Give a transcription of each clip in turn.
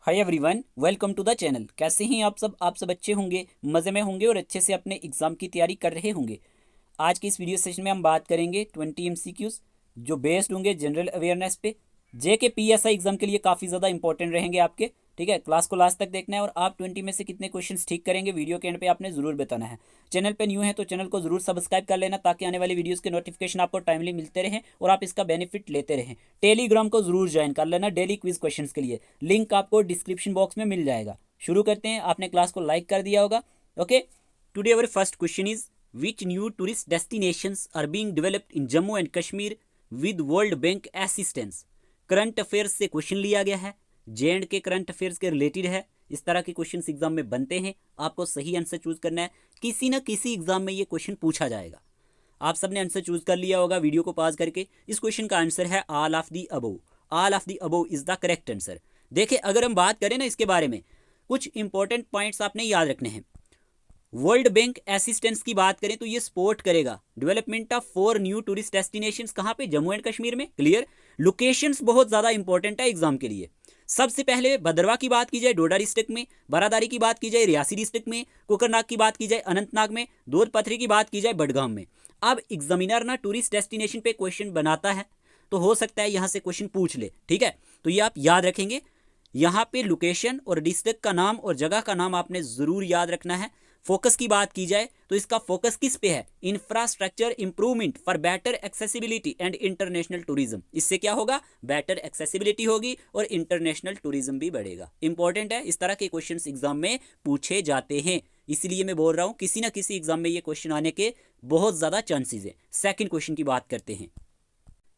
Hi everyone, welcome to the channel. कैसे हैं आप सब अच्छे होंगे, मज़े में होंगे और अच्छे से अपने एग्ज़ाम की तैयारी कर रहे होंगे। आज की इस वीडियो सेशन में हम बात करेंगे 20 एमसीक्यूज़ जो बेस्ड होंगे जनरल अवेयरनेस पे। जेके पीएसआई एग्जाम के लिए काफ़ी ज़्यादा इंपॉर्टेंट रहेंगे आपके। ठीक है, क्लास को लास्ट तक देखना है और आप 20 में से कितने क्वेश्चंस ठीक करेंगे वीडियो के एंड पे आपने ज़रूर बताना है। चैनल पे न्यू है तो चैनल को ज़रूर सब्सक्राइब कर लेना ताकि आने वाली वीडियोस के नोटिफिकेशन आपको टाइमली मिलते रहें और आप इसका बेनिफिट लेते रहें। टेलीग्राम को ज़रूर ज्वाइन कर लेना डेली क्विज क्वेश्चंस के लिए, लिंक आपको डिस्क्रिप्शन बॉक्स में मिल जाएगा। शुरू करते हैं। आपने क्लास को लाइक कर दिया होगा। Okay, today our first question is which new tourist destinations are being developed in Jammu and Kashmir with World Bank assistance। Current affairs से क्वेश्चन लिया गया है, जे एंड के करंट अफेयर्स के रिलेटेड है। इस तरह के क्वेश्चन एग्जाम में बनते हैं, आपको सही आंसर चूज करना है। किसी न किसी एग्जाम में ये क्वेश्चन पूछा जाएगा। आप सबने आंसर चूज कर लिया होगा वीडियो को पॉज करके। इस क्वेश्चन का आंसर है all of the above. All of the above is the correct answer. देखिए, अगर हम बात करें ना इसके बारे में, कुछ इंपॉर्टेंट पॉइंट्स आपने याद रखने हैं। वर्ल्ड बैंक असिस्टेंस की बात करें तो ये सपोर्ट करेगा development of 4 new tourist destinations. कहाँ पे? जम्मू एंड कश्मीर में। क्लियर। लोकेशंस बहुत ज़्यादा इंपॉर्टेंट है एग्जाम के लिए। सबसे पहले भद्रवा की बात की जाए डोडा डिस्ट्रिक्ट में, बारादारी की बात की जाए रियासी डिस्ट्रिक्ट में, कुकरनाग की बात की जाए अनंतनाग में, दूध पथरी की बात की जाए बडगाम में। अब एग्जामिनर ना टूरिस्ट डेस्टिनेशन पे क्वेश्चन बनाता है तो हो सकता है यहाँ से क्वेश्चन पूछ ले। ठीक है, तो ये आप याद रखेंगे। यहाँ पे लोकेशन और डिस्ट्रिक्ट का नाम और जगह का नाम आपने ज़रूर याद रखना है। फोकस की बात की जाए तो इसका फोकस किस पे है? Infrastructure improvement for better accessibility and international tourism. इससे क्या होगा? बेटर एक्सेसिबिलिटी होगी और इंटरनेशनल टूरिज्म भी बढ़ेगा। इंपॉर्टेंट है, इस तरह के क्वेश्चंस एग्जाम में पूछे जाते हैं, इसलिए मैं बोल रहा हूं किसी ना किसी एग्जाम में ये क्वेश्चन आने के बहुत ज्यादा चांसेस है। सेकंड क्वेश्चन की बात करते हैं।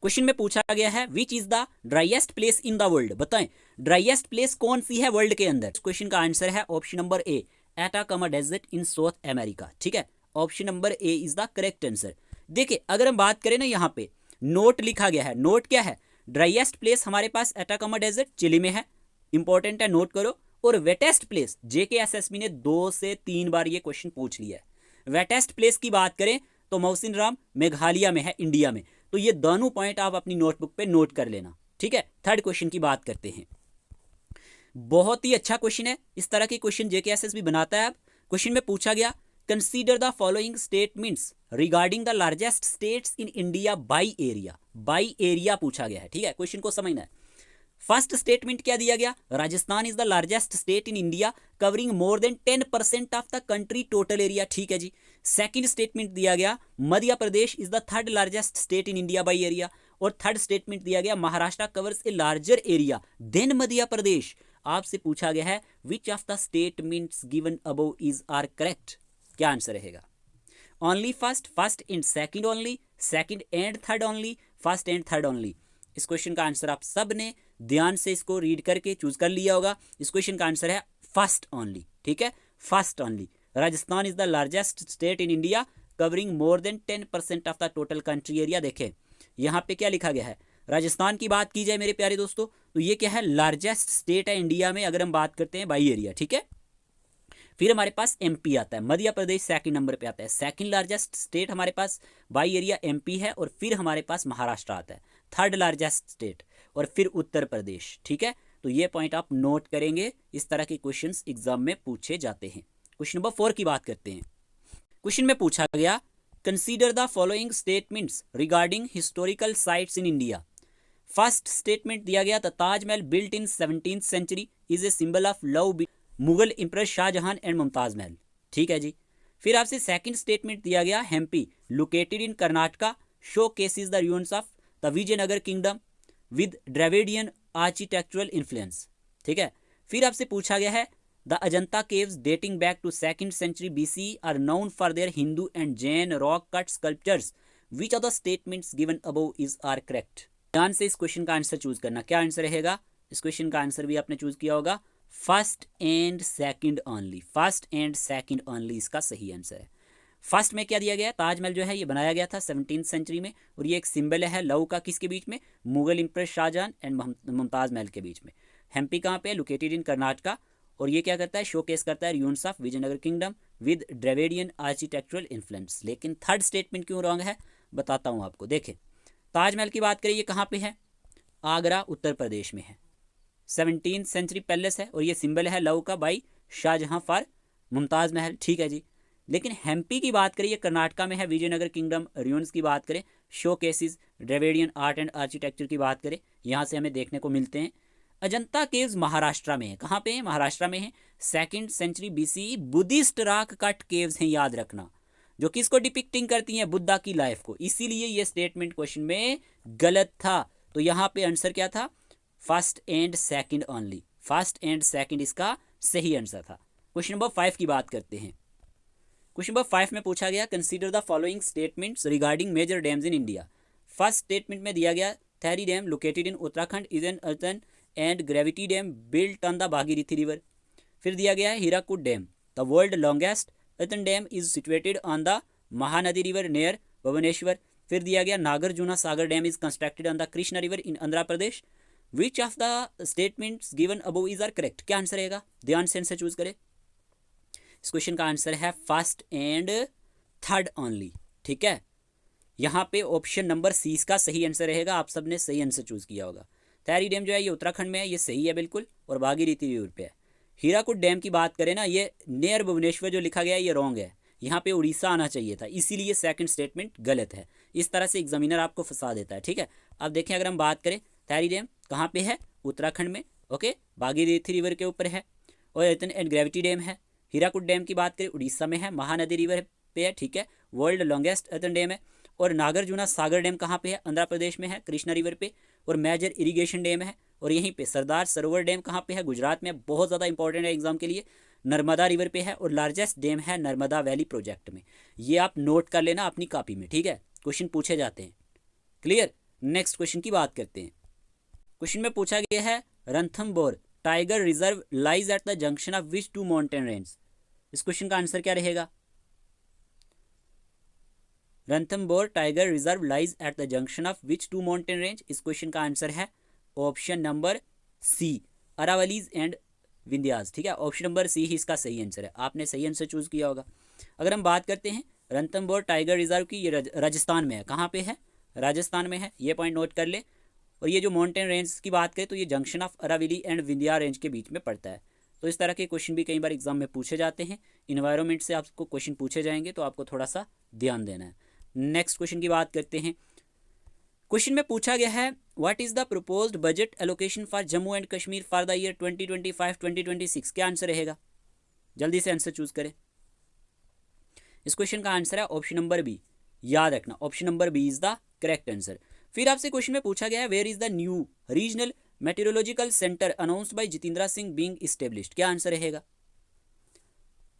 क्वेश्चन में पूछा गया है which is the driest place in the world. बताएं ड्राइएस्ट प्लेस कौन सी है वर्ल्ड के अंदर। क्वेश्चन का आंसर है option number A, Atacama desert in South America. ठीक है, option number A is the correct answer. देखिए, अगर हम बात करें ना, यहाँ पे नोट लिखा गया है। नोट क्या है? ड्राइएस्ट प्लेस हमारे पास एटाकामा डेजर्ट चिली में है। इंपॉर्टेंट है, नोट करो। और वेटेस्ट प्लेस, जेकेएसएसबी ने 2 से 3 बार ये क्वेश्चन पूछ लिया है। वेटेस्ट प्लेस की बात करें तो मौसिन राम मेघालय में है, इंडिया में। तो ये दोनों पॉइंट आप अपनी नोटबुक पे नोट कर लेना। ठीक है, थर्ड क्वेश्चन की बात करते हैं। बहुत ही अच्छा क्वेश्चन है, इस तरह के क्वेश्चन जेकेएसएसबी बनाता है। अब क्वेश्चन में पूछा गया consider the following statements regarding the largest states in India by area. By area पूछा गया है। ठीक है, क्वेश्चन को समझना है। फर्स्ट स्टेटमेंट क्या दिया गया? Rajasthan is the largest state in India covering more than 10% of the country total area. ठीक है जी। सेकंड स्टेटमेंट दिया गया Madhya Pradesh is the third largest state in India by area. और थर्ड स्टेटमेंट दिया गया Maharashtra covers a larger area than Madhya Pradesh. आपसे पूछा गया है which of the statements given above is are correct. क्या आंसर रहेगा? Only first, first and second only, second and third only, first and third only. इस question का आंसर आप सब ने ध्यान से इसको रीड करके चूज कर लिया होगा। इस क्वेश्चन का आंसर है फर्स्ट ओनली। ठीक है, first only. Rajasthan is the largest state in India covering more than 10% of the total country area. देखें यहाँ पे क्या लिखा गया है। राजस्थान की बात की जाए मेरे प्यारे दोस्तों तो ये क्या है? लार्जेस्ट स्टेट है इंडिया में अगर हम बात करते हैं बाई एरिया। ठीक है, फिर हमारे पास एमपी आता है, मध्य प्रदेश सेकंड नंबर पे आता है। सेकंड लार्जेस्ट स्टेट हमारे पास बाई एरिया एमपी है। और फिर हमारे पास महाराष्ट्र आता है थर्ड लार्जेस्ट स्टेट, और फिर उत्तर प्रदेश। ठीक है, तो ये पॉइंट आप नोट करेंगे, इस तरह के क्वेश्चंस एग्जाम में पूछे जाते हैं। क्वेश्चन नंबर 4 की बात करते हैं। क्वेश्चन में पूछा गया consider the following statements regarding historical sites in India. First statement दिया गया था Taj Mahal built in 17th century is a symbol of love Mughal empress Shah Jahan and Mumtaz Mahal. ठीक है जी। फिर आपसे सेकंड स्टेटमेंट दिया गया Hampi located in Karnataka showcases the ruins of the Vijayanagara kingdom with Dravidian architectural influence. ठीक है, फिर आपसे पूछा गया है the Ajanta caves dating back to 2nd century BC are known for their Hindu and Jain rock cut sculptures. Which of the statements given above is are correct. ध्यान से इस क्वेश्चन का आंसर चूज करना। क्या आंसर रहेगा? इस क्वेश्चन का आंसर भी आपने चूज किया होगा first and second only. First and second only इसका सही आंसर है। फर्स्ट में क्या दिया गया? ताजमहल जो है ये बनाया गया था 17th सेंचुरी में, और ये एक सिंबल है लव का, किसके बीच में? मुगल इंप्रेस शाहजहां एंड मुमताज महल के बीच में। हम्पी कहाँ पे? Located in Karnataka. और ये क्या करता है? शोकेस करता है ruins of Vijayanagara kingdom with Dravidian architectural influence. लेकिन थर्ड स्टेटमेंट क्यों रॉन्ग है बताता हूँ आपको। देखें, ताजमहल की बात करें ये कहाँ पे है? आगरा उत्तर प्रदेश में है। 17th सेंचुरी पैलेस है और ये सिंबल है लव का बाई शाहजहां फॉर मुमताज़ महल। ठीक है जी। लेकिन हम्पी की बात करें, ये कर्नाटका में है। विजयनगर किंगडम रुइंस की बात करें, show cases, Dravidian art and architecture की बात करें, यहाँ से हमें देखने को मिलते हैं। अजंता केव्स महाराष्ट्र में है। कहाँ पे है? महाराष्ट्र में है। 2nd century BCE Buddhist rock cut caves हैं, याद रखना, जो किसको डिपिक्टिंग करती हैं? बुद्धा की लाइफ को। इसीलिए ये स्टेटमेंट क्वेश्चन में गलत था। तो यहाँ पे आंसर क्या था? First and second only. First and second इसका सही आंसर था। क्वेश्चन नंबर 5 की बात करते हैं। क्वेश्चन नंबर 5 में पूछा गया, consider the following statements regarding major dams in India. First statement में दिया गया, Tehri dam located in Uttarakhand is an earthen and gravity dam built on the Bhagirathi river. फिर दिया गया है Hirakud dam, the world longest earthen dam is situated on the Mahanadi river near Bhubaneswar. फिर दिया गया Nagarjuna Sagar dam is constructed on the Krishna river in Andhra Pradesh. Which of the statements given above is are correct? क्या answer रहेगा? ध्यान से आंसर चूज करें। इस question का आंसर है फर्स्ट एंड थर्ड ओनली। ठीक है, यहाँ पे ऑप्शन नंबर सी इसका सही आंसर रहेगा। आप सबने सही आंसर चूज किया होगा। थैरी डैम जो है ये उत्तराखंड में है, ये सही है बिल्कुल, और भागीरथी रिवर पे है। हीराकुड डैम की बात करें ना, ये नियर भुवनेश्वर जो लिखा गया है ये रॉन्ग है, यहाँ पे उड़ीसा आना चाहिए था, इसीलिए सेकंड स्टेटमेंट गलत है। इस तरह से एग्जामिनर आपको फंसा देता है। ठीक है, अब देखें, अगर हम बात करें थैरी डैम कहाँ पे है? उत्तराखंड में। ओके, भागीरथी रिवर के ऊपर है। और अर्थन एंड ग्रेविटी डैम है। हीराकुड डैम की बात करें, उड़ीसा में है, महानदी रिवर पे है। ठीक है, वर्ल्ड लॉन्गेस्ट अर्थन डैम है। और नागार्जुना सागर डैम कहाँ पे है? आंध्र प्रदेश में है, कृष्णा रिवर पे। और मेजर इरिगेशन डैम है। और यहीं पे सरदार सरोवर डैम कहाँ पे है? गुजरात में, बहुत ज़्यादा इंपॉर्टेंट है एग्जाम के लिए। नर्मदा रिवर पे है। और लार्जेस्ट डैम है नर्मदा वैली प्रोजेक्ट में। ये आप नोट कर लेना अपनी कॉपी में। ठीक है, क्वेश्चन पूछे जाते हैं। क्लियर? नेक्स्ट क्वेश्चन की बात करते हैं। क्वेश्चन में पूछा गया है, Ranthambore tiger reserve lies at the junction of which two mountain range. इस क्वेश्चन का आंसर क्या रहेगा? Ranthambore tiger reserve lies at the junction of which two mountain range. इस क्वेश्चन का आंसर है option number C, Aravallis and Vindhyas. ठीक है, ऑप्शन नंबर सी ही इसका सही आंसर है। आपने सही आंसर चूज किया होगा। अगर हम बात करते हैं रणथंबोर टाइगर रिजर्व की, ये राजस्थान में है। कहाँ पे है? राजस्थान में है, ये पॉइंट नोट कर ले। और ये जो माउंटेन रेंज की बात करें तो ये junction of Aravalli and Vindhya range के बीच में पड़ता है। तो इस तरह के क्वेश्चन भी कई बार एग्जाम में पूछे जाते हैं। इन्वायरमेंट से आपको क्वेश्चन पूछे जाएंगे, तो आपको थोड़ा सा ध्यान देना है। नेक्स्ट क्वेश्चन की बात करते हैं। क्वेश्चन में पूछा गया है, what is the proposed budget allocation for Jammu and Kashmir for the year 2025-2026। क्या आंसर रहेगा? जल्दी से आंसर चूज करें। इस क्वेश्चन का आंसर है ऑप्शन नंबर बी। याद रखना, option number B is the correct answer. फिर आपसे क्वेश्चन में पूछा गया है, where is the new regional meteorological centre announced by Jitendra Singh being established. क्या आंसर रहेगा?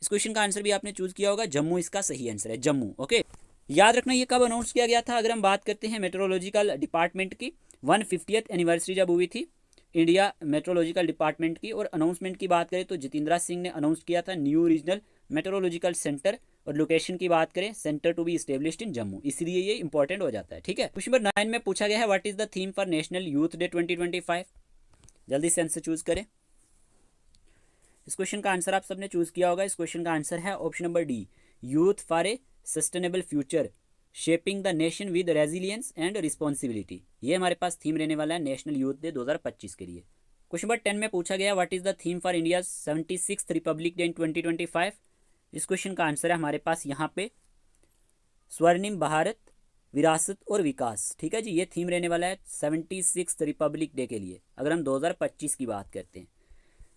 इस क्वेश्चन का आंसर भी आपने चूज किया होगा, जम्मू इसका सही आंसर है, जम्मू। ओके, याद रखना ये कब अनाउंस किया गया था। अगर हम बात करते हैं मेट्रोलॉजिकल डिपार्टमेंट की, 150th एनिवर्सरी जब हुई थी इंडिया मेट्रोलॉजिकल डिपार्टमेंट की, और अनाउंसमेंट की बात करें तो जितेंद्र सिंह ने अनाउंस किया था न्यू रीजनल मेट्रोलॉजिकल सेंटर। और लोकेशन की बात करें, centre to be established in Jammu, इसलिए ये इंपॉर्टेंट हो जाता है। ठीक है, क्वेश्चन नंबर 9 में पूछा गया है, what is the theme for national youth day 2025। जल्दी से आंसर चूज करें। इस क्वेश्चन का आंसर आप सबने चूज किया होगा। इस क्वेश्चन का आंसर है option number D, youth for a sustainable future shaping the nation with resilience and responsibility. ये हमारे पास थीम रहने वाला है नेशनल यूथ डे 2025 के लिए। क्वेश्चन नंबर 10 में पूछा गया, what is the theme for India 76th Republic day in 2025। इस क्वेश्चन का आंसर है हमारे पास यहाँ पे स्वर्णिम भारत, विरासत और विकास। ठीक है जी, ये थीम रहने वाला है 76th रिपब्लिक डे के लिए, अगर हम 2025 की बात करते हैं।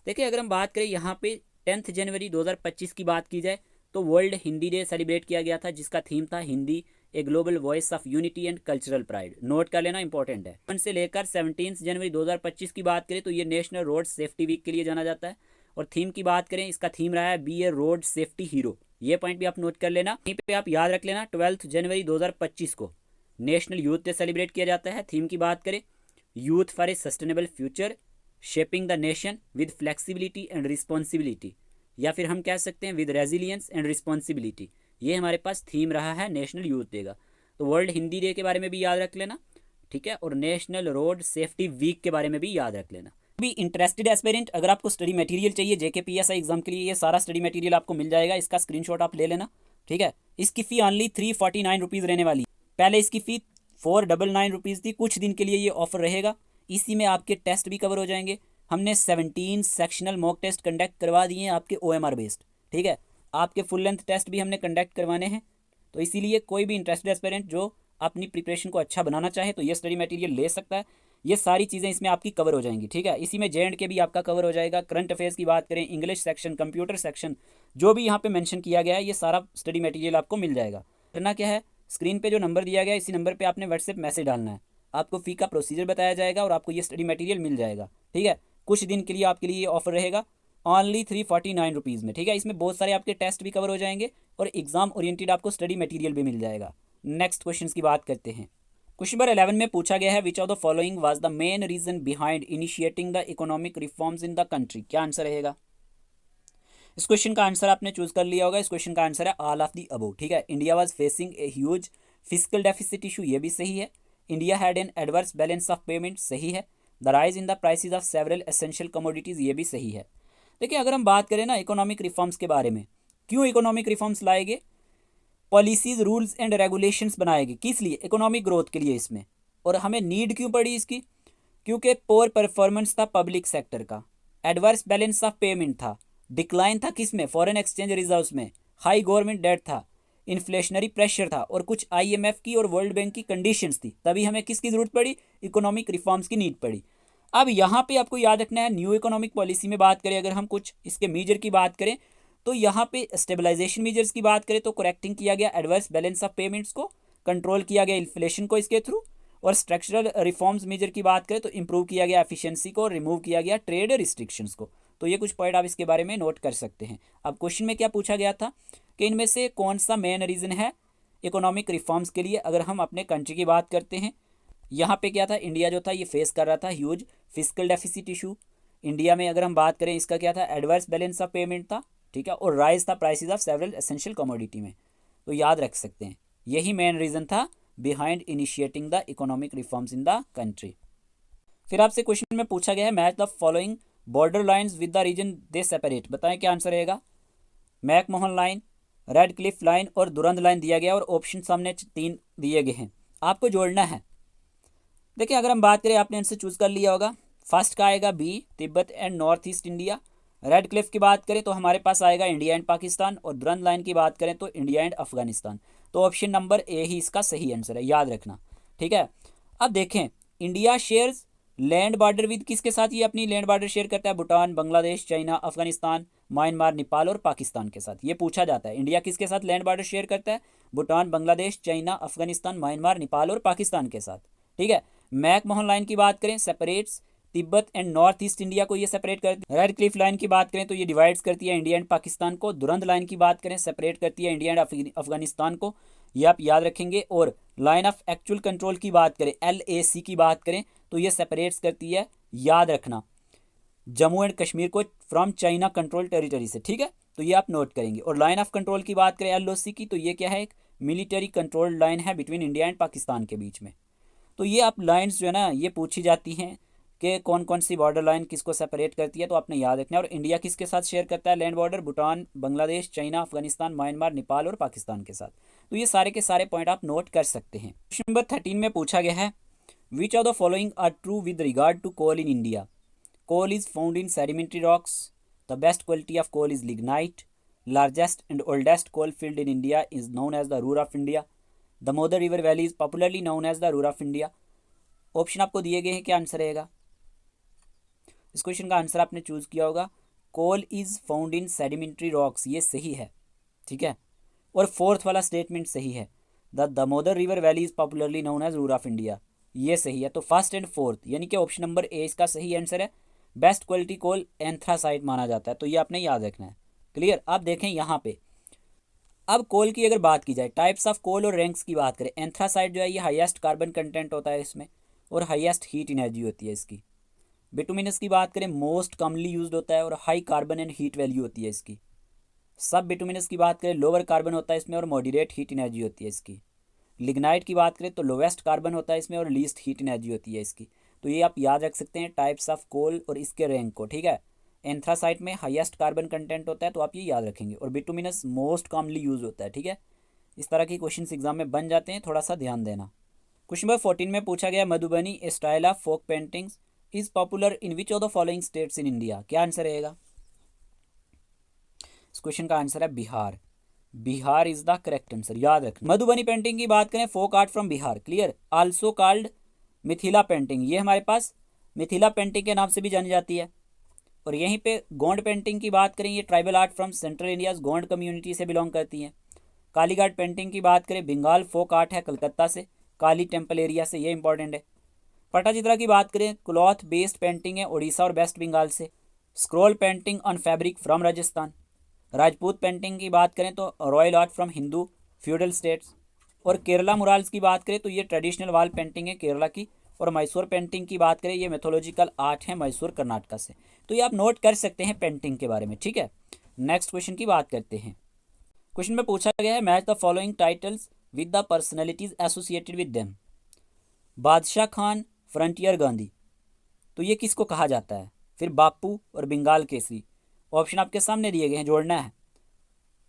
देखिए, अगर हम बात करें यहाँ पे 10 जनवरी 2025 की बात की जाए तो वर्ल्ड हिंदी डे सेलिब्रेट किया गया था, जिसका थीम था Hindi a global voice of unity and cultural pride. Note कर लेना, इंपॉर्टेंट है। 1 से लेकर 17 जनवरी 2025 की बात करें तो ये नेशनल रोड सेफ्टी वीक के लिए जाना जाता है। और थीम की बात करें, इसका थीम रहा है बी ए रोड सेफ्टी हीरो। ये पॉइंट भी आप नोट कर लेना। यहीं पे आप याद रख लेना, 12 जनवरी 2025 को नेशनल यूथ डे सेलिब्रेट किया जाता है। थीम की बात करें, youth for a sustainable future shaping the nation with flexibility and responsibility, या फिर हम कह सकते हैं विद रेजिलियंस एंड रिस्पॉन्सिबिलिटी। ये हमारे पास थीम रहा है नेशनल यूथ डे का। तो वर्ल्ड हिंदी डे के बारे में भी याद रख लेना। ठीक है, और नेशनल रोड सेफ्टी वीक के बारे में भी याद रख लेना। भी इंटरेस्टेड एस्पिरेंट, अगर आपको स्टडी मटेरियल चाहिए JKPSI एग्जाम के लिए, ये सारा स्टडी मटेरियल आपको मिल जाएगा। इसका स्क्रीनशॉट आप ले लेना। ठीक है, इसकी फ़ी ऑनली 349 रुपीज़ रहने वाली। पहले इसकी फ़ी 499 रुपीज़ थी। कुछ दिन के लिए ये ऑफर रहेगा। इसी में आपके टेस्ट भी कवर हो जाएंगे, हमने 17 सेक्शनल मॉक टेस्ट कंडक्ट करवा दिए हैं आपके OMR बेस्ड, ठीक है। आपके फुल लेंथ टेस्ट भी हमने कंडक्ट करवाने हैं। तो इसीलिए कोई भी इंटरेस्टेड एस्पिरेंट जो अपनी प्रिपरेशन को अच्छा बनाना चाहे तो ये स्टडी मटेरियल ले सकता है। ये सारी चीज़ें इसमें आपकी कवर हो जाएंगी, ठीक है। इसी में J&K भी आपका कवर हो जाएगा। करंट अफेयर्स की बात करें, इंग्लिश सेक्शन, कंप्यूटर सेक्शन, जो भी यहाँ पे मेंशन किया गया है ये सारा स्टडी मटेरियल आपको मिल जाएगा। करना क्या है, स्क्रीन पे जो नंबर दिया गया है इसी नंबर पे आपने व्हाट्सएप मैसेज डालना है, आपको फ़ी का प्रोसीजर बताया जाएगा और आपको ये स्टडी मटेरियल मिल जाएगा, ठीक है। कुछ दिन के लिए आपके लिए ये ऑफर रहेगा ओनली 349 रुपीज़ में, ठीक है। इसमें बहुत सारे आपके टेस्ट भी कवर हो जाएंगे और एग्जाम ओरिएंटेड आपको स्टडी मटेरियल भी मिल जाएगा। नेक्स्ट क्वेश्चन की बात करते हैं। क्वेश्चन नंबर 11 में पूछा गया है which of the following was the main reason behind initiating the economic reforms in the country. क्या आंसर रहेगा? इस क्वेश्चन का आंसर आपने चूज कर लिया होगा। इस क्वेश्चन का आंसर है ऑल ऑफ दी अबव, ठीक है। India was facing a huge physical deficit issue, ये भी सही है। India had an adverse balance of payment, सही है। The rise in the prices of several essential commodities, ये भी सही है। देखिए अगर हम बात करें ना इकोनॉमिक रिफॉर्म्स के बारे में, क्यों इकोनॉमिक रिफॉर्म्स लाएंगे, पॉलिसीज रूल्स एंड रेगुलेशंस बनाएंगे, किस लिए? इकोनॉमिक ग्रोथ के लिए इसमें। और हमें नीड क्यों पड़ी इसकी? क्योंकि पोर परफॉर्मेंस था पब्लिक सेक्टर का, एडवर्स बैलेंस ऑफ पेमेंट था, डिक्लाइन था किस में? फॉरेन एक्सचेंज रिजर्व्स में, हाई गवर्नमेंट डेट था, इन्फ्लेशनरी प्रेशर था और कुछ IMF की और वर्ल्ड बैंक की कंडीशंस थी, तभी हमें किसकी जरूरत पड़ी? इकोनॉमिक रिफॉर्म्स की नीड पड़ी। अब यहाँ पे आपको याद रखना है, न्यू इकोनॉमिक पॉलिसी में बात करें अगर हम कुछ इसके मेजर की बात करें तो यहाँ पे स्टेबलाइजेशन मेजर्स की बात करें तो करेक्टिंग किया गया एडवर्स बैलेंस ऑफ पेमेंट्स को, कंट्रोल किया गया इन्फ्लेशन को इसके थ्रू, और स्ट्रक्चरल रिफॉर्म्स मेजर की बात करें तो इंप्रूव किया गया एफिशिएंसी को, रिमूव किया गया ट्रेड रिस्ट्रिक्शंस को। तो ये कुछ पॉइंट आप इसके बारे में नोट कर सकते हैं। अब क्वेश्चन में क्या पूछा गया था कि इनमें से कौन सा मेन रीज़न है इकोनॉमिक रिफॉर्म्स के लिए। अगर हम अपने कंट्री की बात करते हैं, यहाँ पे क्या था, इंडिया जो था ये फेस कर रहा था huge physical deficit issue. India में अगर हम बात करें इसका क्या था, एडवर्स बैलेंस ऑफ पेमेंट था, ठीक है, और राइज था prices of several essential commodity में। तो याद रख सकते हैं यही मेन रीज़न था behind initiating the economic reforms in the country. फिर आपसे क्वेश्चन में पूछा गया है match the following border lines with the region they separate, बताएं क्या आंसर रहेगा। McMahon line, Radcliffe line और दुरंत लाइन दिया गया और ऑप्शन सामने 3 दिए गए हैं, आपको जोड़ना है। देखिए अगर हम बात करें, आपने आंसर चूज कर लिया होगा, फर्स्ट का आएगा B, Tibet and north east India. Radcliffe की बात करें तो हमारे पास आएगा इंडिया एंड पाकिस्तान, और दुरंत लाइन की बात करें तो इंडिया एंड अफगानिस्तान। तो ऑप्शन नंबर ए ही इसका सही आंसर है, याद रखना, ठीक है। अब देखें, India shares land border with किसके साथ? ये अपनी लैंड बॉर्डर शेयर करता है भूटान, बांग्लादेश, चाइना, अफगानिस्तान, म्यांमार, नेपाल और पाकिस्तान के साथ। ये पूछा जाता है इंडिया किसके साथ लैंड बॉर्डर शेयर करता है? भूटान, बांग्लादेश, चाइना, अफगानिस्तान, म्यांमार, नेपाल और पाकिस्तान के साथ, ठीक है। मैकमोहन लाइन की बात करें, separates Tibet and north east India को ये सेपरेट करती है। रेड क्लिफ लाइन की बात करें तो ये डिवाइड्स करती है इंडिया एंड पाकिस्तान को। दुरंत लाइन की बात करें, सेपरेट करती है इंडिया एंड अफगानिस्तान को, ये आप याद रखेंगे। और लाइन ऑफ एक्चुअल कंट्रोल की बात करें, LAC की बात करें तो ये सेपरेट्स करती है, याद रखना, जम्मू एंड कश्मीर को फ्रॉम चाइना कंट्रोल टेरिटरी से, ठीक है। तो ये आप नोट करेंगे। और लाइन ऑफ कंट्रोल की बात करें LOC की, तो ये क्या है, एक मिलिट्री कंट्रोल लाइन है बिटवीन इंडिया एंड पाकिस्तान के बीच में। तो ये आप लाइन्स जो है ना ये पूछी जाती हैं कि कौन कौन सी बॉर्डर लाइन किसको सेपरेट करती है, तो आपने याद रखना है। और इंडिया किसके साथ शेयर करता है land border? Bhutan, Bangladesh, China, Afghanistan, Myanmar, Nepal और पाकिस्तान के साथ। तो ये सारे के सारे पॉइंट आप नोट कर सकते हैं। क्वेश्चन नंबर 13 में पूछा गया है which of the following are true with regard to coal in India. Coal is found in sedimentary rocks, the best quality of coal is lignite, largest and oldest coal field in India is known as the Ruhr of India, Damodar river valley is popularly known as the Ruhr of India. Option आपको दिए गए हैं, क्या answer रहेगा? इस question का answer आपने choose किया होगा, coal is found in sedimentary rocks, ये सही है, ठीक है। और फोर्थ वाला स्टेटमेंट सही है, the Damodar river valley is popularly known as Ruhr of India, ये सही है। तो फर्स्ट एंड फोर्थ यानी कि ऑप्शन नंबर ए इसका सही आंसर है। बेस्ट क्वालिटी कोल एंथ्रासाइट माना जाता है, तो ये आपने याद रखना है, क्लियर। अब देखें यहाँ पे, अब कोल की अगर बात की जाए, टाइप्स ऑफ कोल और रैंक्स की बात करें, एंथ्रासाइट जो है ये हाईएस्ट कार्बन कंटेंट होता है इसमें और हाईएस्ट हीट एनर्जी होती है इसकी। बिटुमिनस की बात करें, मोस्ट कॉमनली यूज्ड होता है और high carbon and heat value होती है इसकी। सब बिटुमिनस की बात करें, लोअर कार्बन होता है इसमें और मॉडरेट हीट एनर्जी होती है इसकी। लिग्नाइट की बात करें तो लोवेस्ट कार्बन होता है इसमें और लीस्ट हीट एनर्जी होती है इसकी। तो ये आप याद रख सकते हैं टाइप्स ऑफ कोल और इसके रैंक को, ठीक है। एंथ्रासाइट में हाईएस्ट कार्बन कंटेंट होता है, तो आप ये याद रखेंगे, और बिटुमिनस मोस्ट कॉमनली यूज होता है, ठीक है। इस तरह के क्वेश्चन एग्जाम में बन जाते हैं, थोड़ा सा ध्यान देना। क्वेश्चन नंबर 14 में पूछा गया Madhubani a style of folk paintings is popular in which of the following states in India? क्या आंसर रहेगा? इस क्वेश्चन का आंसर है Bihar. Bihar is the correct answer, याद रखना। मधुबनी पेंटिंग की बात करें, folk art from Bihar, clear, also called Mithila painting, ये हमारे पास मिथिला पेंटिंग के नाम से भी जानी जाती है। और यहीं पे गोंड पेंटिंग की बात करें, ये tribal art from central India Gond community से बिलोंग करती हैं। कालीघाट पेंटिंग की बात करें, बंगाल फोक आर्ट है कलकत्ता से, काली टेम्पल एरिया से, ये इंपॉर्टेंट है। पट्टाचित्रा की बात करें, क्लॉथ बेस्ड पेंटिंग है उड़ीसा और वेस्ट बंगाल से। Scroll painting on fabric from Rajasthan. Rajput painting की बात करें तो royal art from Hindu feudal states. और केरला मुराल्स की बात करें तो ये ट्रेडिशनल वॉल पेंटिंग है केरला की। और मैसूर पेंटिंग की बात करें, ये मैथोलॉजिकल आर्ट है मैसूर कर्नाटका से। तो ये आप नोट कर सकते हैं पेंटिंग के बारे में, ठीक है। नेक्स्ट क्वेश्चन की बात करते हैं। क्वेश्चन में पूछा गया है, match the following titles with the personalities associated with them. बादशाह खान, फ्रंटियर गांधी, तो ये किसको कहा जाता है? फिर बापू और बंगाल केसरी। ऑप्शन आपके सामने दिए गए हैं, जोड़ना है।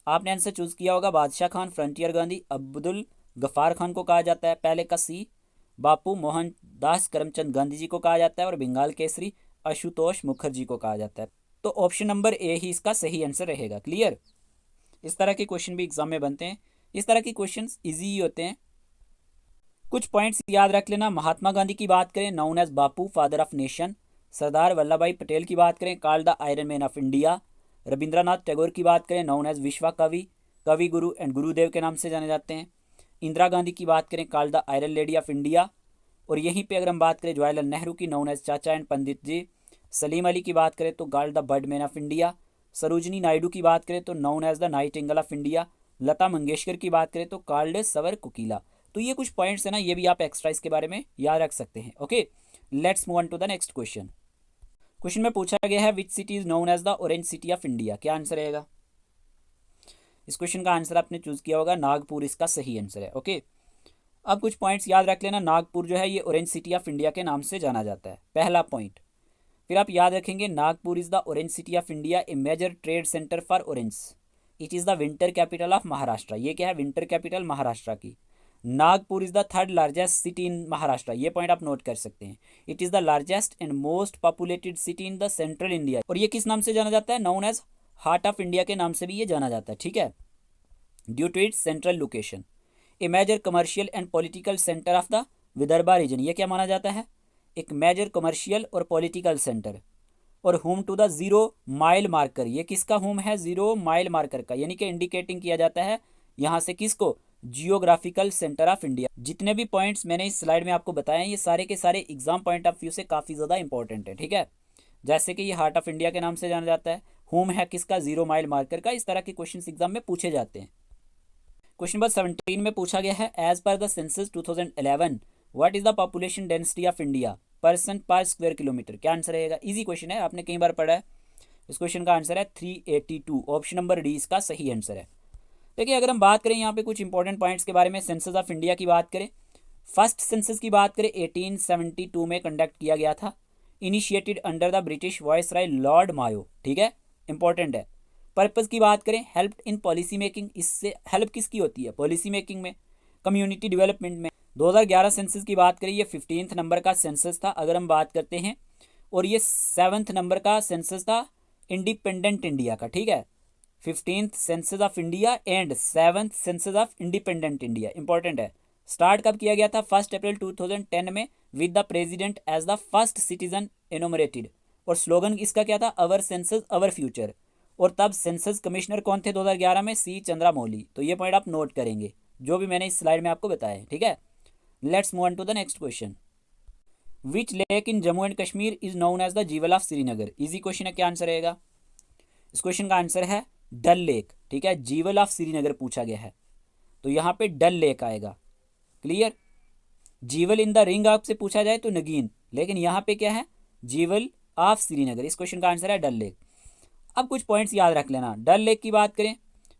आपने आंसर चूज किया होगा बादशाह खान, फ्रंटियर गांधी, अब्दुल गफ्फार खान को कहा जाता है, पहले का सी। बापू मोहनदास करमचंद गांधी जी को कहा जाता है और बंगाल केसरी आशुतोष मुखर्जी को कहा जाता है। तो ऑप्शन नंबर ए ही इसका सही आंसर रहेगा, क्लियर। इस तरह के क्वेश्चन भी एग्जाम में बनते हैं। इस तरह के क्वेश्चन इजी ही होते हैं। कुछ पॉइंट्स याद रख लेना। महात्मा गांधी की बात करें, known as Bapu, father of nation. Sardar Vallabh Bhai Patel की बात करें, called the iron man of India. Rabindranath Tagore की बात करें, नाउन एज विश्व कवि, कवि गुरु एंड गुरुदेव के नाम से जाने जाते हैं। इंदिरा गांधी की बात करें, called the iron lady of India. और यहीं पे अगर हम बात करें जवाहरलाल नेहरू की, known as Chacha and Pandit ji. Salim Ali की बात करें तो called the bird man of India. Sarojini Naidu की बात करें तो known as the nightingale of India. Lata Mangeshkar की बात करें तो कॉल्ड सवर कोकिला। तो ये कुछ पॉइंट्स है ना, ये भी आप एक्स्ट्रा इसके बारे में याद रख सकते हैं। Okay, let's move on to the next question. Question में पूछा गया है, which city is known as the orange city of India? क्या आंसर रहेगा? इस क्वेश्चन का आंसर आपने चूज किया होगा नागपुर, इसका सही आंसर है। ओके, अब कुछ पॉइंट्स याद रख लेना। नागपुर जो है ये ऑरेंज सिटी ऑफ इंडिया के नाम से जाना जाता है, पहला पॉइंट। फिर आप याद रखेंगे, Nagpur is the orange city of India, a major trade centre for orange. It is the winter capital of Maharashtra. ये क्या है? विंटर कैपिटल महाराष्ट्र की। Nagpur is the third largest city in Maharashtra, ये पॉइंट आप नोट कर सकते हैं। It is the largest and most populated city in the central India. और ये किस नाम से जाना जाता है? Known as heart of India के नाम से भी ये जाना जाता है, ठीक है, due to its central location. A major commercial and political centre of the Vidarbha region, ये क्या माना जाता है? एक मेजर कमर्शियल और पॉलिटिकल सेंटर। और home to the zero mile marker, ये किसका होम है? जीरो माइल मार्कर का, यानी कि इंडिकेटिंग किया जाता है यहाँ से किसको? Geographical centre of India. जितने भी पॉइंट्स मैंने इस स्लाइड में आपको बताए हैं, ये सारे के सारे एग्जाम पॉइंट ऑफ व्यू से काफ़ी ज़्यादा इंपॉर्टेंट है, ठीक है। जैसे कि ये हार्ट ऑफ इंडिया के नाम से जाना जाता है, होम है किसका? जीरो माइल मार्कर का। इस तरह के क्वेश्चन एग्जाम में पूछे जाते हैं। क्वेश्चन नंबर 17 में पूछा गया है, as per the census 2011 what is the population density of India person per square kilometre? क्या आंसर रहेगा? इजी क्वेश्चन है, आपने कई बार पढ़ा है। इस क्वेश्चन का आंसर है 382। ऑप्शन नंबर डी इसका सही आंसर है। देखिए, अगर हम बात करें यहाँ पे कुछ इंपॉर्टेंट पॉइंट्स के बारे में, सेंसस ऑफ इंडिया की बात करें, फर्स्ट सेंसस की बात करें 1872 में कंडक्ट किया गया था, initiated under the British viceroy lord Mayo, ठीक है, इंपॉर्टेंट है। पर्पस की बात करें, हेल्प इन पॉलिसी मेकिंग, इससे हेल्प किसकी होती है? पॉलिसी मेकिंग में, कम्युनिटी डेवलपमेंट में। 2011 सेंसस की बात करें, ये 15th नंबर का सेंसस था अगर हम बात करते हैं, और ये 7th नंबर का सेंसस था इंडिपेंडेंट इंडिया का, ठीक है। 15th census of India and 7th census of independent India, important है। स्टार्ट कब किया गया था? 1 अप्रैल 2010 में, with the president as the first citizen enumerated. और स्लोगन इसका क्या था? Our census our future. और तब सेंसस कमिश्नर कौन थे 2011 में? सी चंद्रामौली। तो ये पॉइंट आप नोट करेंगे, जो भी मैंने इस स्लाइड में आपको बताया है, ठीक है। Let's move on to the next question. Which lake in Jammu and Kashmir is known as the jewel of Srinagar? Easy question है, क्या आंसर रहेगा? इस क्वेश्चन का आंसर है डल लेक, ठीक है। जीवल ऑफ श्रीनगर पूछा गया है, तो यहाँ पे डल लेक आएगा, clear. Jewel in the ring of से पूछा जाए तो नगीन, लेकिन यहाँ पे क्या है? Jewel of Srinagar. इस क्वेश्चन का आंसर है डल लेक। अब कुछ पॉइंट्स याद रख लेना। डल लेक की बात करें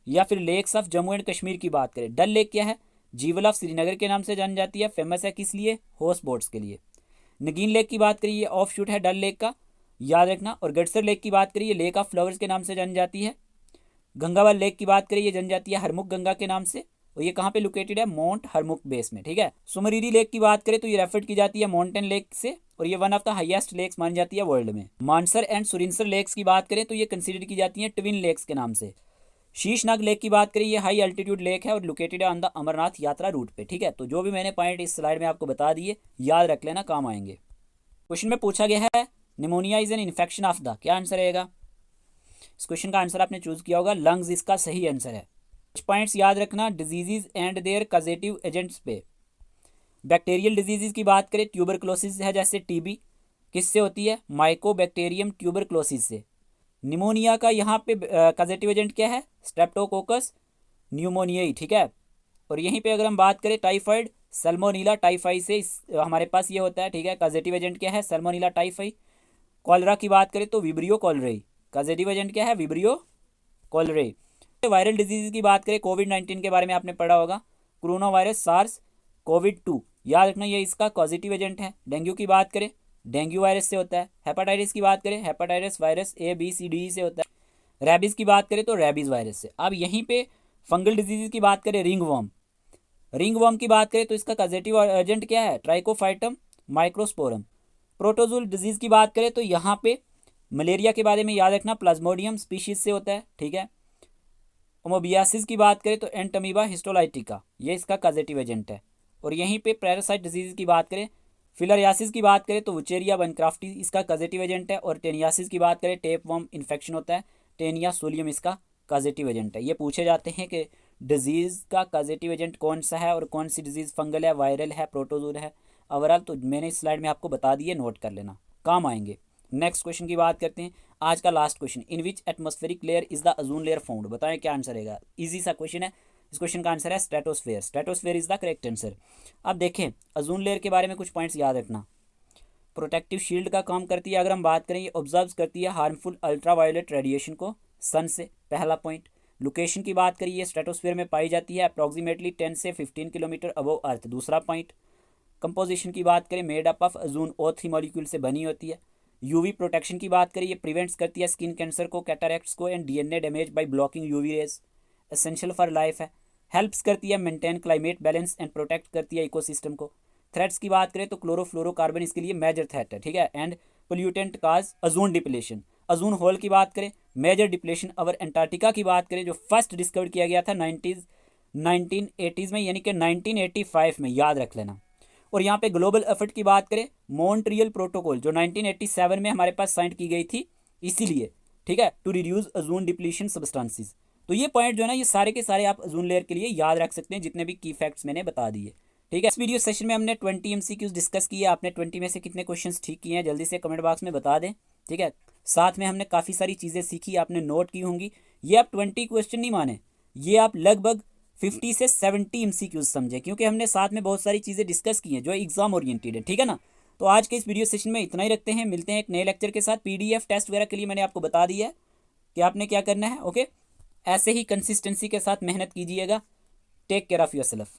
या फिर lakes of Jammu and Kashmir की बात करें, डल लेक क्या है? जीवल ऑफ श्रीनगर के नाम से जानी जाती है, फेमस है किस लिए? हाउस बोट्स के लिए। नगीन लेक की बात करिए, ऑफ शूट है डल लेक का, याद रखना। और गडसर लेक की बात करिए, लेक ऑफ फ्लावर्स के नाम से जानी जाती है। गंगावल लेक की बात करिए, जानी जाती है हरमुख गंगा के नाम से। और ये कहाँ पे लोकेटेड है, माउंट हरमुक बेस में, ठीक है। सुमरीरी लेक की बात करें तो ये रेफर की जाती है माउंटेन लेक से, और ये one of the highest lakes मानी जाती है वर्ल्ड में। मानसर एंड सुरिनसर लेक्स की बात करें तो ये कंसीडर की जाती है ट्विन लेक्स के नाम से। शीशनाग लेक की बात करें, ये हाई अल्टीट्यूड लेक है और लोकेटेड है ऑन द अमरनाथ यात्रा रूट पे, ठीक है। तो जो भी मैंने पॉइंट इस स्लाइड में आपको बता दिए याद रख लेना, काम आएंगे। क्वेश्चन में पूछा गया है pneumonia is an infection of the, क्या आंसर रहेगा। इस क्वेश्चन का आंसर आपने चूज किया होगा लंग्स, इसका सही आंसर है। कुछ पॉइंट्स याद रखना diseases and their causative agents पे। बैक्टीरियल डिजीजेज की बात करें, ट्यूबरक्लोसिस है जैसे टीबी, किससे होती है, माइकोबैक्टीरियम ट्यूबरक्लोसिस से। निमोनिया का यहाँ पे कॉजेटिव एजेंट क्या है, स्ट्रेप्टोकोकस न्यूमोनियाई, ठीक है। और यहीं पे अगर हम बात करें टाइफाइड सल्मोनीला टाइफाई से हमारे पास ये होता है, ठीक है। कॉजेटिव एजेंट क्या है, सल्मोनीला टाइफाई। कॉलरा की बात करें तो विब्रियो कॉलरेई, कॉजेटिव एजेंट क्या है, विब्रियो कॉलरेई। वायरल डिजीज की बात करें, कोविड-19 के बारे में आपने पढ़ा होगा, कोरोना वायरस सार्स कोविड-2, याद रखना ये इसका पॉजिटिव एजेंट है। डेंगू की बात करें, डेंगू वायरस से होता है। हेपेटाइटिस की बात करें, hepatitis virus A B C D से होता है। रेबीज की बात करें तो रेबीज वायरस से। अब यहीं पे फंगल डिजीज की बात करें, रिंगवर्म, रिंगवर्म की बात करें तो इसका पॉजिटिव एजेंट क्या है, ट्राइकोफाइटम माइक्रोस्पोरम। प्रोटोजोल डिजीज की बात करें तो यहाँ पे मलेरिया के बारे में याद रखना, प्लाज्मोडियम स्पीशीज से होता है, ठीक है। ओमोबियासिस की बात करें तो एंटमीबा हिस्टोलाइटिका, ये इसका पॉजिटिव एजेंट है। और यहीं पे पैरासाइट डिजीज की बात करें, फिलरियासिस की बात करें तो वुचेरिया बनक्राफ्टी इसका पॉजिटिव एजेंट है। और टेनियासिस की बात करें, टेपवर्म इन्फेक्शन होता है, टेनिया सोलियम इसका पॉजिटिव एजेंट है। ये पूछे जाते हैं कि डिजीज़ का पॉजिटिव एजेंट कौन सा है और कौन सी डिजीज़ फंगल है, वायरल है, प्रोटोजोल है, ओवरऑल। तो मैंने इस स्लाइड में आपको बता दिए, नोट कर लेना, काम आएंगे। नेक्स्ट क्वेश्चन की बात करते हैं, आज का last question, in which atmospheric layer is the ozone layer found, बताएं क्या आंसर रहेगा। इजी सा क्वेश्चन है, इस क्वेश्चन का आंसर है stratosphere, stratosphere is the correct answer. अब देखें ओजोन लेयर के बारे में कुछ पॉइंट्स याद रखना। प्रोटेक्टिव शील्ड का काम करती है, अगर हम बात करें ये ऑब्जर्व करती है हार्मफुल अल्ट्रावायलेट रेडिएशन को सन से, पहला पॉइंट। लोकेशन की बात करिए, ये स्ट्रेटोस्फेयर में पाई जाती है अप्रॉक्सीमेटली 10 से 15 किलोमीटर अबव अर्थ, दूसरा पॉइंट। कंपोजिशन की बात करें, made up of ozone O3 molecule से बनी होती है। यूवी प्रोटेक्शन की बात करें, ये प्रिवेंट्स करती है स्किन कैंसर को, कैटरैक्ट्स को and DNA damage by blocking UV rays, essential for life है। हेल्प्स करती है maintain climate balance and protect करती है इकोसिस्टम को। थ्रेट्स की बात करें तो क्लोरोफ्लोरोकार्बन इसके लिए मेजर थ्रेट है, ठीक है। And pollutant cause ozone depletion. Ozone hole की बात करें, मेजर डिप्लेशन। और अंटार्कटिका की बात करें जो फर्स्ट डिस्कवर किया गया था 1980s में, यानी कि 1985 में, याद रख लेना। और यहाँ पे ग्लोबल एफर्ट की बात करें, मॉन्ट्रियल प्रोटोकॉल जो 1987 में हमारे पास साइन की गई थी, इसीलिए, ठीक है, to reduce ozone depletion substances. तो ये पॉइंट जो है ना, ये सारे के सारे आप ओजोन लेयर के लिए याद रख सकते हैं, जितने भी की फैक्ट्स मैंने बता दिए, ठीक है। इस वीडियो सेशन में हमने 20 MCQs डिस्कस किए। आपने 20 में से कितने क्वेश्चंस ठीक किए हैं जल्दी से कमेंट बॉक्स में बता दें, ठीक है। साथ में हमने काफ़ी सारी चीज़ें सीखी, आपने नोट की होंगी। ये आप 20 क्वेश्चन नहीं माने, ये आप लगभग 50 से 70 MCQs समझे, क्योंकि हमने साथ में बहुत सारी चीज़ें डिस्कस की हैं जो एग्जाम ओरिएंटेड है, ठीक है ना। तो आज के इस वीडियो सेशन में इतना ही रखते हैं, मिलते हैं एक नए लेक्चर के साथ। PDF टेस्ट वगैरह के लिए मैंने आपको बता दिया है कि आपने क्या करना है, ओके। ऐसे ही कंसिस्टेंसी के साथ मेहनत कीजिएगा। Take care of yourself.